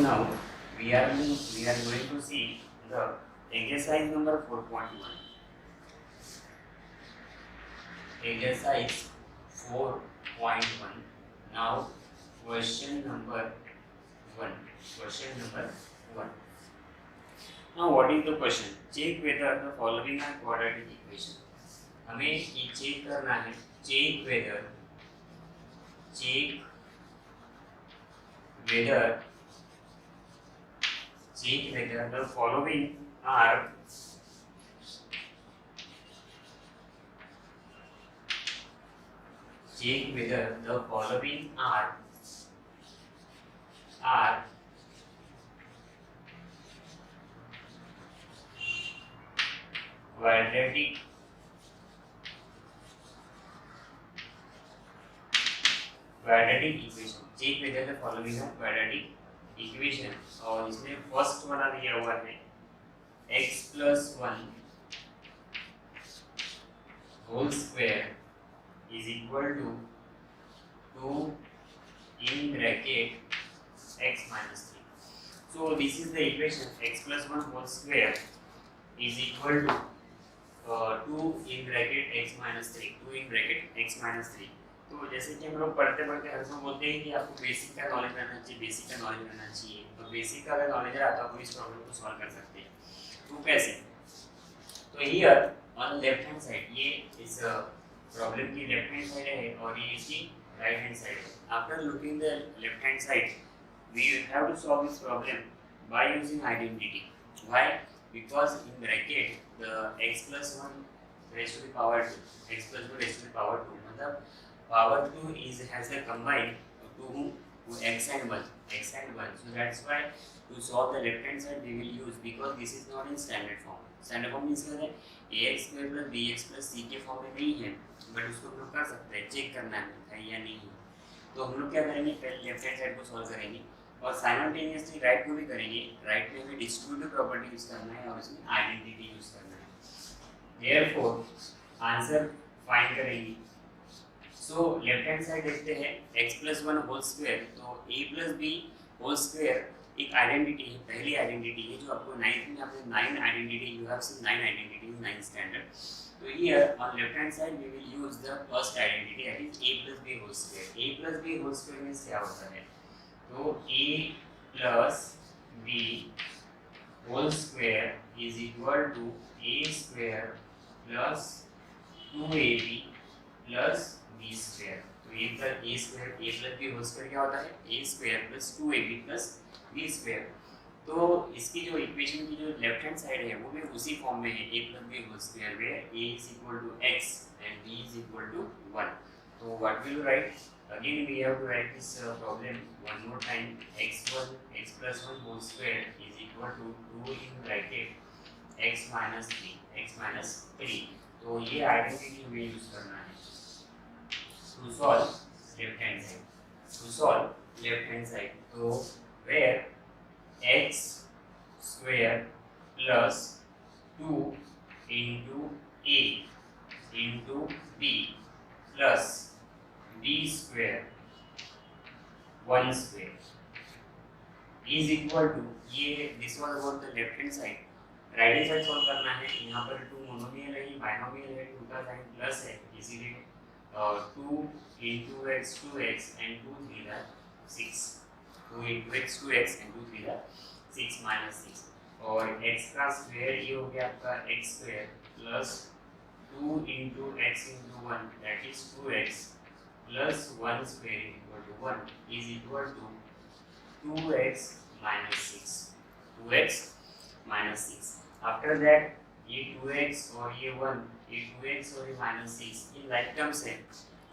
now we are going to see the exercise number 4.1. Exercise 4.1. Now question number 1. Question number 1. Now what is the question? Check whether the following are quadratic equation. हमें ये check करना है. Check whether the following are quadratic equation. Check whether the following are quadratic equation. और इसमें first वाला दिया हुआ है x plus 1 whole square is equal to 2 in bracket x minus 3. So this is the equation. X plus 1 whole square is equal to 2 in bracket x minus 3. 2 in bracket x minus 3. तो जैसे कि हम लोग पढ़ते पढ़ते हर समय बोलते हैं कि आपको बेसिक का नॉलेज रहना चाहिए. तो बेसिक का अगर नॉलेज रहा तो आप इस प्रॉब्लम को सॉल्व कर सकते हैं. तो कैसे? तो here on left hand side ये इस प्रॉब्लम की लेफ्ट हैंड साइड है और ये इसकी राइट हैंड साइड है. After looking the left hand side we have to solve this problem by using identity. Why? Because in bracket the x plus 1 raised to the power 2, x plus 2 raised to the power 2, मतलब power 2 has a combined to x and 1. So that's why to solve the left hand side we will use, because this is not in standard form. Standard form means क्या है? ax square plus bx plus c के form में नहीं है, but उसको हम लोग कर सकते हैं. चेक करना है या नहीं. तो हम लोग क्या करेंगे? पहले लेफ्ट हैंड साइड को सॉल्व करेंगे और साइमल्टेनियसली राइट को भी करेंगे. राइट में हमें डिस्ट्रीब्यूटिव प्रॉपर्टी यूज करना है और इसमें आइडेंटिटी यूज करना है. देयरफॉर आंसर फाइंड करेंगे. सो लेफ्ट हैंड साइड देखते हैं x plus 1 होल स्क्वायर. तो a plus b whole square एक आइडेंटिटी है, पहली आइडेंटिटी है जो आपको 9th में आपने 9 identity you have seen 9 identity in 9th standard. तो here on left hand side we will use the first identity that is a plus b whole square. a plus b whole square means क्या होता है? तो a plus b whole square is equal to a square plus 2ab plus b square. तो a plus a square a plus b whole square क्या होता है? a square plus 2ab plus b square. तो इसकी जो equation की जो left hand side है वो भी उसी फॉर्म में है, a plus b whole square where a is equal to x and b is equal to 1. So what will you write? Again we have to write this problem one more time. x plus 1 whole square is equal to 2 in bracket x minus 3. तो ये identity हमें use करना है to solve left hand side. तो where x square plus 2 into a into b plus b square 1 square is equal to, ये this was about the left hand side. Right hand side solve करना है. यहाँ पर 2 monomial है, binomial है, 2 का sign plus है, इसीलिए 2 into x 2x and 2 3 are 6. 2 into x 2x and 2 3 are 6 minus 6. और x का स्क्वायर ये हो गया आपका x square plus 2 into x into 1 that is 2x plus 1 square is equal to 1 is equal to 2x minus 6. 2x minus 6. After that ये 2x और ये 1, ये 2x और ये minus 6 ये like terms है,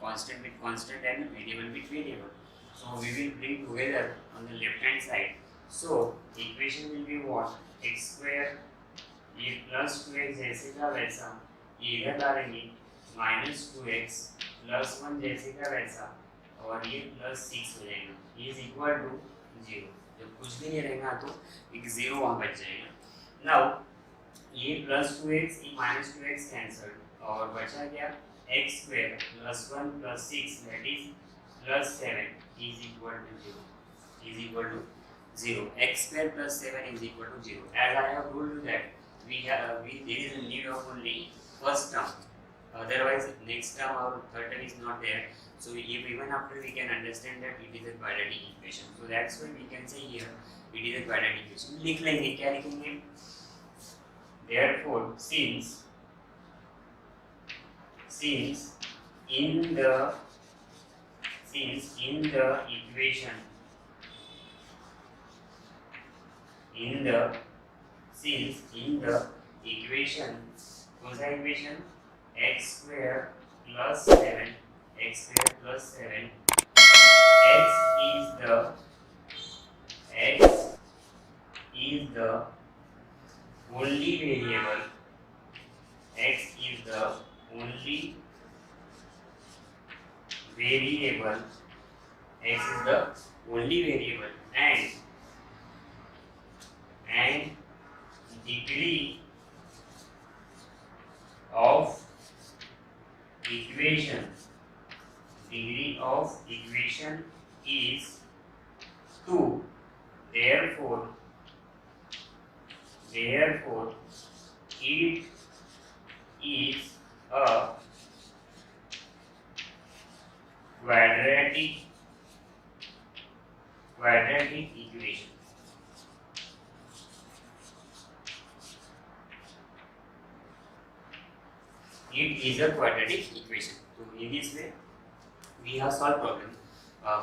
constant with constant and variable with variable. So we will bring together on the left hand side. So equation will be what? x square ये plus 2x जैसे का वैसा ये इधर डालेंगे minus 2x plus 1 जैसे का वैसा और ये plus 6 हो जाएगा. ये is equal to 0. जब कुछ भी नहीं रहेगा तो एक 0 वहाँ बच जाएगा. Now ये plus 2x ये minus 2x कैंसल और बचा क्या? x square plus 1 plus 6 that is plus 7 is equal to 0. 0. X square plus 7 is equal to 0. As I have told you that there is a need of only first term. Otherwise, next term or third term is not there. So if even after we can understand that it is a quadratic equation. So that's why we can say here it is a quadratic equation. लिख लेंगे क्या लिखेंगे? Therefore, since in the equation कौन सा equation x square plus 7 x is the only variable x is the only variable and degree of equation is 2. Therefore it is a quadratic equation. It is a quadratic equation. So in this way we have solved problem.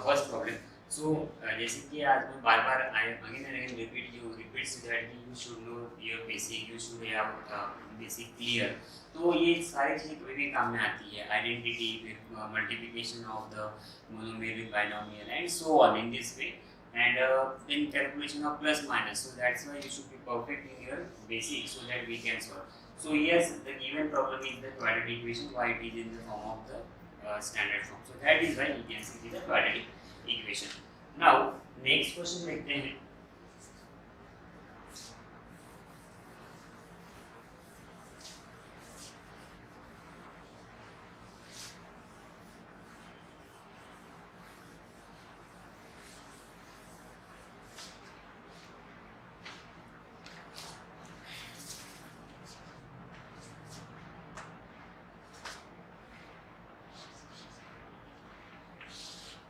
First problem. So जैसे कि आज मैं बार-बार again and again repeat so that you should know your basic, you should have basic clear. तो ये सारी चीजें कोई भी काम में आती है. Identity, multiplication of the monomial with binomial and so on in this way. And then calculation of plus minus. So that's why you should be perfect in your basic so that we can solve. So yes, the given problem is the quadratic equation. Why it is in the form of the standard form. So that is why we can see it is a quadratic equation. Now next question देखते हैं.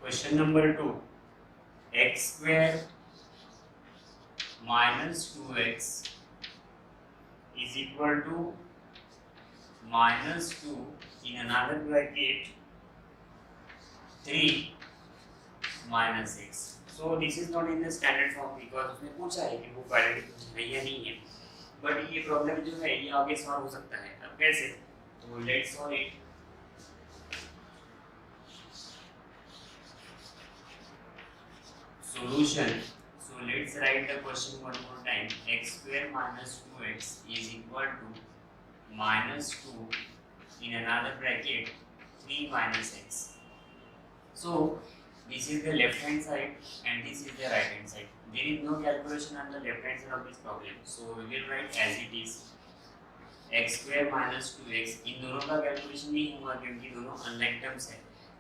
Question number 2. X square minus 2x is equal to minus 2 in another bracket 3 minus x. So this is not in the standard form because उसने पूछा है कि वो quadratic है या नहीं है. But ये problem जो है ये आगे सॉल्व हो सकता है. अब कैसे? तो let's solve it. Solution. So let's write the question one more time. X square minus 2x is equal to minus 2 in another bracket 3 minus x. So this is the left hand side and this is the right hand side. There is no calculation on the left hand side of this problem. So we will write as it is. X square minus 2x. इन दोनों का calculation नहीं होगा क्योंकि दोनों unlike terms है.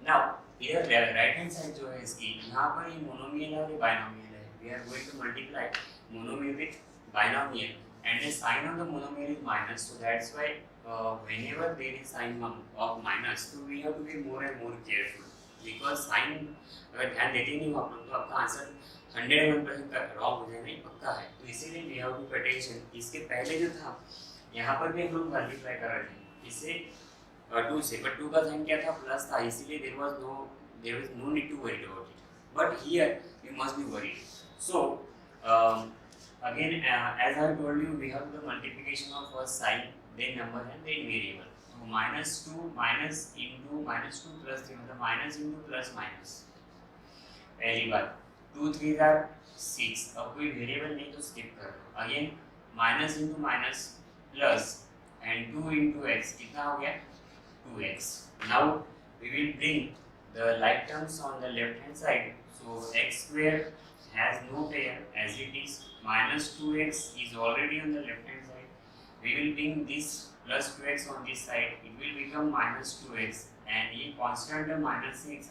Now इधर right hand side जो है इसकी यहाँ पर ये मोनोमियल है और ये बाइनोमियल है. We are going to multiply monomial with binomial and the sign of the monomial is minus. So that's why whenever there is sign of minus तो we have to be more and more careful because sign अगर ध्यान देते नहीं हो आप लोग तो आपका आंसर 101% रॉन्ग हो जाएगा पक्का है. तो इसीलिए we have to pay attention. इसके पहले जो था यहाँ पर भी हम लोग मल्टीप्लाई कर रहे थे इससे 2 से, but 2 का साइन क्या था प्लस था इसीलिए there was no need to worry about it. But here you must be worried. So again as I told you we have the multiplication of first sign then number and then variable. So minus 2 minus into minus 2 plus 3 मतलब minus into plus minus. पहली बार 2 3 are 6. अब कोई variable नहीं तो skip कर दो. Again minus into minus plus and 2 into x कितना हो गया 2x. Now we will bring the like terms on the left hand side. So x square has no pair as it is. Minus 2x is already on the left hand side. We will bring this plus 2x on this side. It will become minus 2x and ये constant minus 6.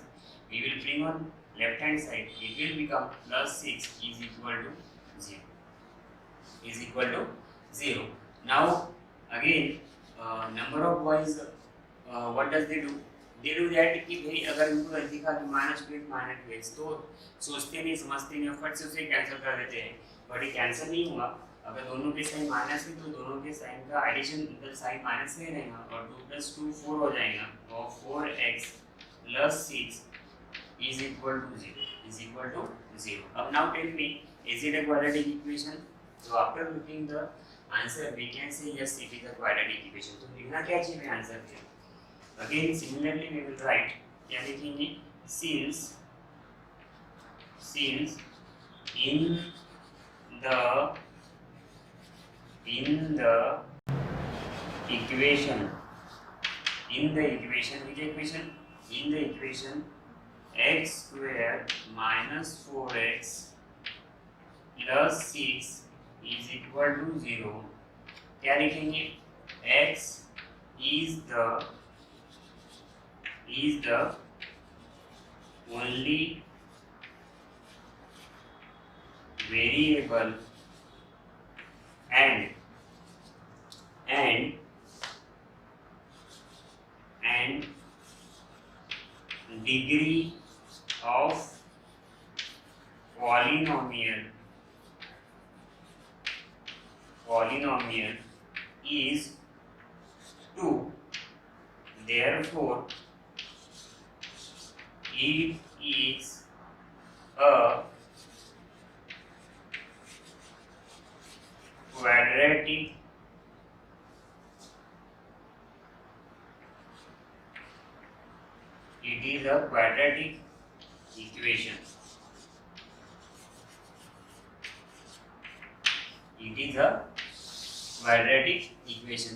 We will bring on left hand side, it will become plus 6 is equal to 0. Is equal to 0. Now again number of boys what does they do? They do that कि भाई अगर इनको गलती का -2 तो सोचते नहीं समझते नहीं फट से उसे कैंसिल कर देते हैं, बट ये कैंसिल नहीं हुआ। अगर दोनों के साइन माइनस है तो दोनों के साइन का एडिशन इधर साइन माइनस में रहेगा और 2 + 2 4 हो जाएगा और 4x + 6 is equal to 0 is equal to 0. अब now tell me, is it a quadratic equation? So after looking the answer we can say yes it is a quadratic equation. तो लिखना क्या चाहिए आंसर पे? Again similarly we will write, क्या लिखेंगे? Since in the equation which equation? In the equation x square minus 4x plus 6 is equal to 0, क्या लिखेंगे? x is the only variable and degree of polynomial is 2. Therefore it is a quadratic equation. It is a quadratic equation.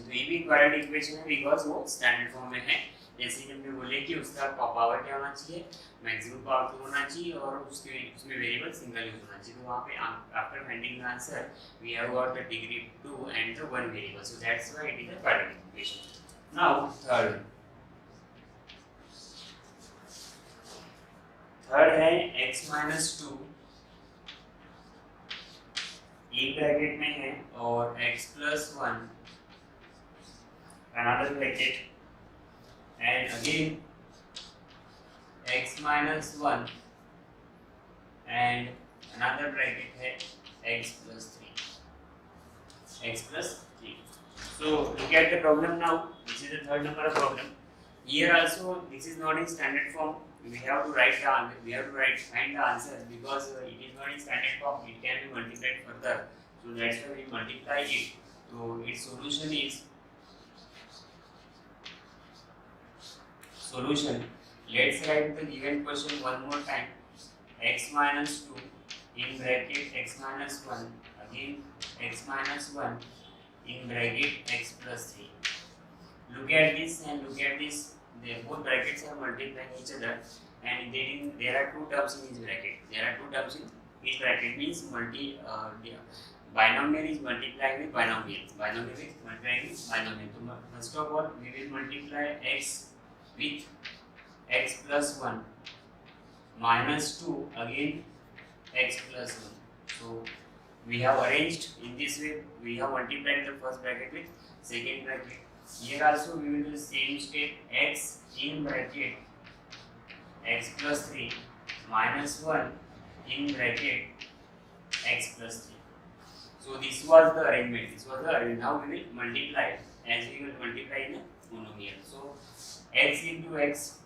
तो ये भी quadratic equation है because वो standard form में है। जैसे कि हमने बोले कि उसका पावर क्या होना चाहिए, मैक्सिमम पावर 2 होना चाहिए और उसमें वेरिएबल सिंगल यूज होना चाहिए। तो वहाँ पे after finding the answer we have got the degree 2 and the one variable, so that's why it is a quadratic equation. Now third है x minus 2 एक ब्रैकेट में है और x plus 1 another bracket and again x minus 1 and another bracket है x plus 3. So look at the problem now. This is the third number problem. Here also this is not in standard form. We have to write the answer. We have to find the answer because it is not in standard form. It can be multiplied further. So that's why we multiply it. So its solution is Let's write the given question one more time. X minus 2 in bracket x minus 1 again x minus 1 in bracket x plus 3. Look at this and look at this. The both brackets are multiplying each other and there are two terms in each bracket. Means binomial is multiplying with binomial. So first of all we will multiply x with x plus 1 minus 2 again x plus 1. So we have arranged in this way. We have multiplied the first bracket with second bracket. Here also we will do the same step. X in bracket x plus 3 minus 1 in bracket x plus 3. So this was the arrangement. Now we will multiply as we will multiply in a monomial. So x into x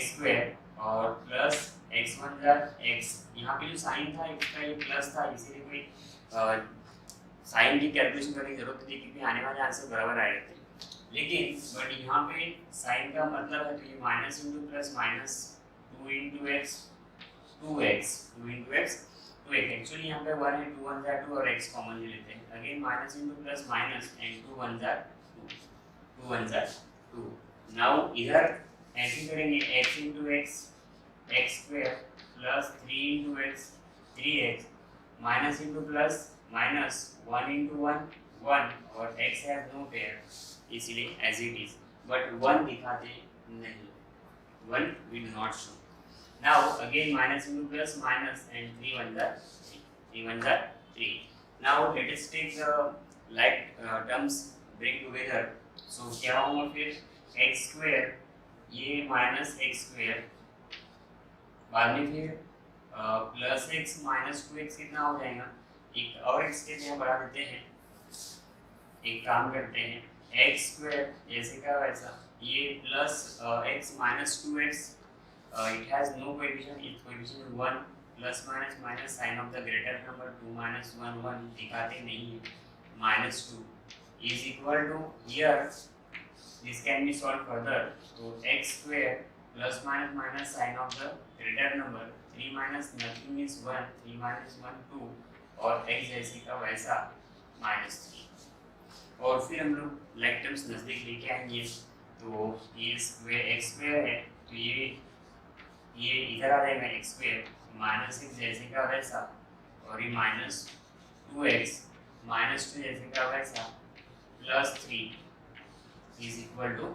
square और plus x1 का x, यहाँ पे जो sign था इसका ये plus था इसीलिए कोई साइन की कैलकुलेशन करने की जरूरत थी क्योंकि आने वाले आंसर बराबर आए थे। लेकिन बट यहाँ पे साइन का मतलब है तो ये minus into plus minus 2 into x 2x actually यहाँ पे 1 है 2 1 2 और x कॉमन ले लेते हैं। Again minus into plus minus and 2 1 2। Now इधर ऐसे करेंगे x into x square plus 3 into x 3x minus into plus minus 1 into 1 और x हैव नो पेयर इसलिए एज इट इज, बट 1 दिखाते नहीं, 1 we do not show. Now again minus into plus minus and 3 ones are 3. 3 ones are 3. Now let us take the like terms bring together. So क्या होगा फिर x square ये minus x square बाद में फिर plus x minus 2x कितना हो जाएगा एक और x के लिए बढ़ा देते हैं एक काम करते हैं x square जैसे का वैसा ये plus x minus 2x it has no coefficient its coefficient is 1 plus minus minus sign of the greater number 2 minus 1 1 दिखाते नहीं है minus 2 is equal to here this can be solved further so x square plus minus minus sign of the greater number 3 minus nothing is 1 3 minus 1 2 और x जैसे का वैसा minus 3 और फिर हम लोग लाइक टर्म्स नजदीक लेके आएंगे तो ये स्क्वायर x स्क्वायर है तो ये इधर आ जाएगा एक्स स्क्वायर माइनस एक्स जैसे का वैसा और ये माइनस 2x माइनस 2 जैसे का वैसा प्लस 3 इज इक्वल टू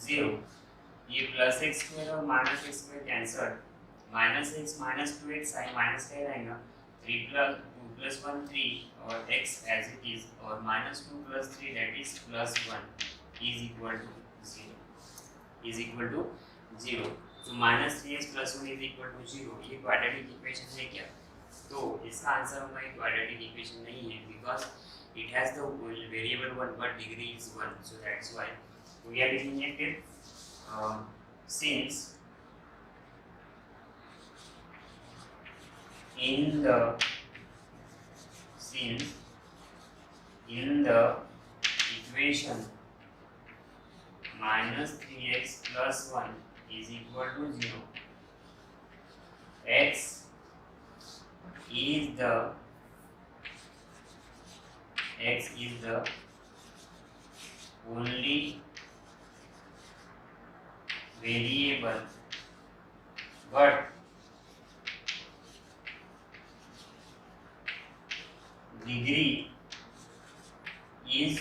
0 ये प्लस एक्स स्क्वायर और minus x square cancel minus x minus 2x sign minus का रहेगा 3 प्लस 2 प्लस 1 3 और x एज इट इज और minus 2 plus 3 that is plus 1 is equal to 0 तो minus 3x plus 1 is equal to 0 ये quadratic equation है क्या तो इसका आंसर होगा एक क्वाड्रेटिक इक्वेशन नहीं है because it has the variable 1 but degree is 1 so that's why we are लिखेंगे फिर since in the equation minus 3x plus 1 is equal to 0 x is the only variable but degree is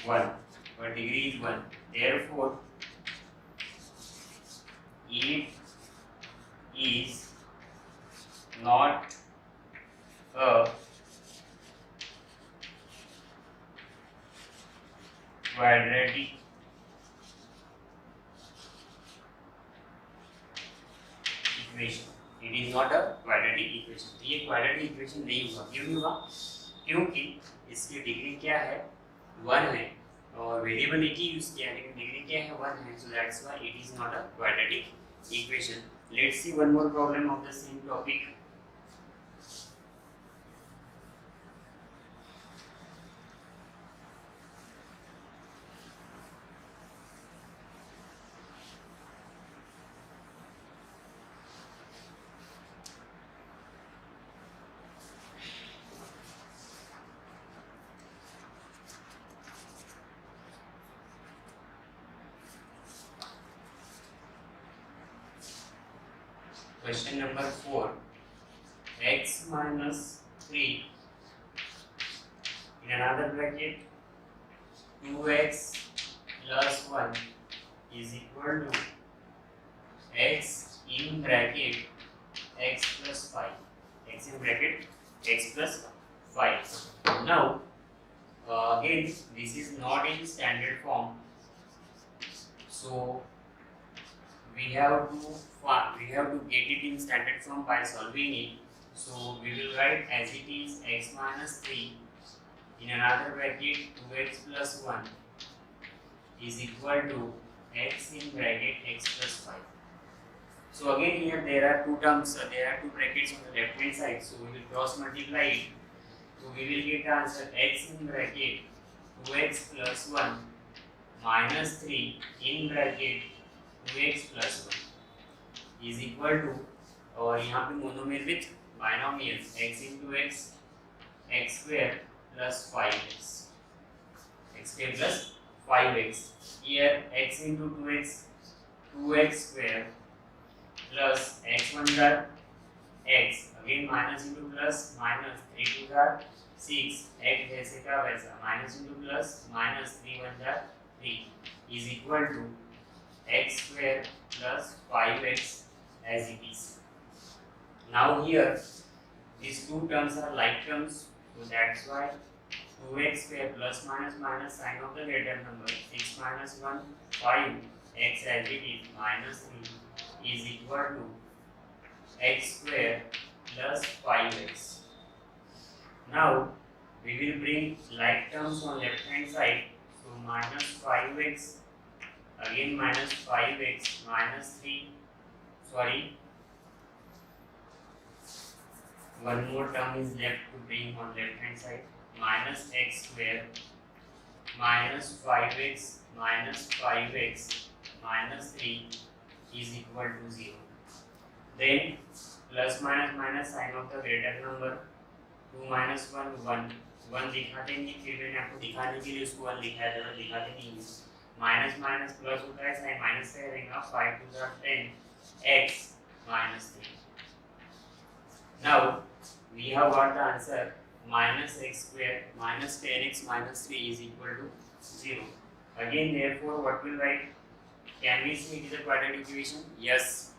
1 therefore it is not a quadratic equation. It is not a quadratic equation. तो ये quadratic equation नहीं हुआ क्यों नहीं हुआ क्योंकि इसकी degree क्या है 1 है और वेरिएबल एक ही यूज किया लेकिन डिग्री क्या है 1 है so that's why it is not a quadratic equation. Let's see one more problem of the same topic. Question number 4 x minus 3 in another bracket 2x plus 1 is equal to x in bracket x plus 5 x in bracket x plus 5. Now again this is not in standard form so we have to get it in standard form by solving it. So we will write as it is x minus 3 in another bracket 2x plus 1 is equal to x in bracket x plus 5. So again here there are two terms, there are two brackets on the left hand side. So we will cross multiply it. So we will get the answer x in bracket 2x plus 1 minus 3 in bracket 2x plus 1 is equal to और यहाँ पे monomial with binomial x into x x square plus 5x x square plus 5x here x into 2x 2x square plus x 1 are x again minus into plus minus 3 2 are 6 x जैसे का वैसा minus into plus minus 3 1 are 3 is equal to x square plus 5x as it is. Now here these two terms are like terms, so that's why 2x square plus minus sign of the greater number 6 minus 1 5 x as it is minus 3 is equal to x square plus 5x. Now we will bring like terms on left hand side, so minus 5x again minus 5x minus 3, sorry, one more term is left to bring on left hand side, minus x square minus 5x minus 5x minus 3 is equal to 0. Then plus minus sign of the greater number 2 minus 1 1 दिखाते नहीं, फिर मैंने आपको दिखाने के लिए उसको 1 दिखाते नहीं, माइनस माइनस प्लस होता है, साइन माइनस से रहेगा 5 to the 10 x minus 3. Now we have got the answer minus x square minus 10x minus 3 is equal to 0. Again, therefore, what will write? Can we say it is a quadratic equation? Yes.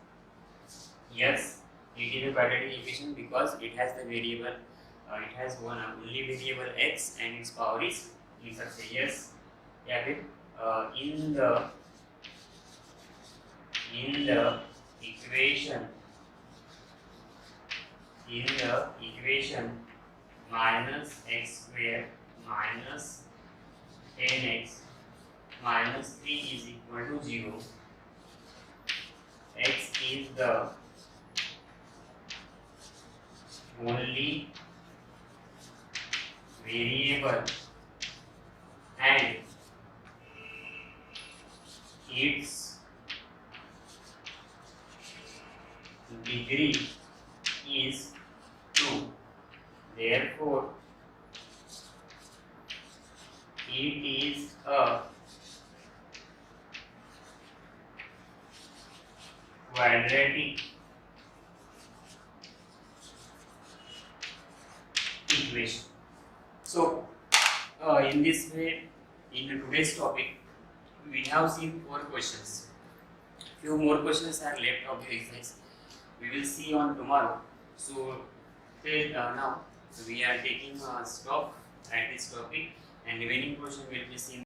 Yes, it is a quadratic equation because it has the variable, it has one only variable x and its power is, लिख सकते हैं yes, या फिर in the equation minus x square minus 10x minus 3 is equal to 0. X is the only variable and its degree is 2. Therefore, it is a quadratic equation. So, in this way, in today's topic, we have seen 4 questions. Few more questions are left of the exercise. We will see on tomorrow. So, till now, we are taking a stop at this topic, and remaining question will be seen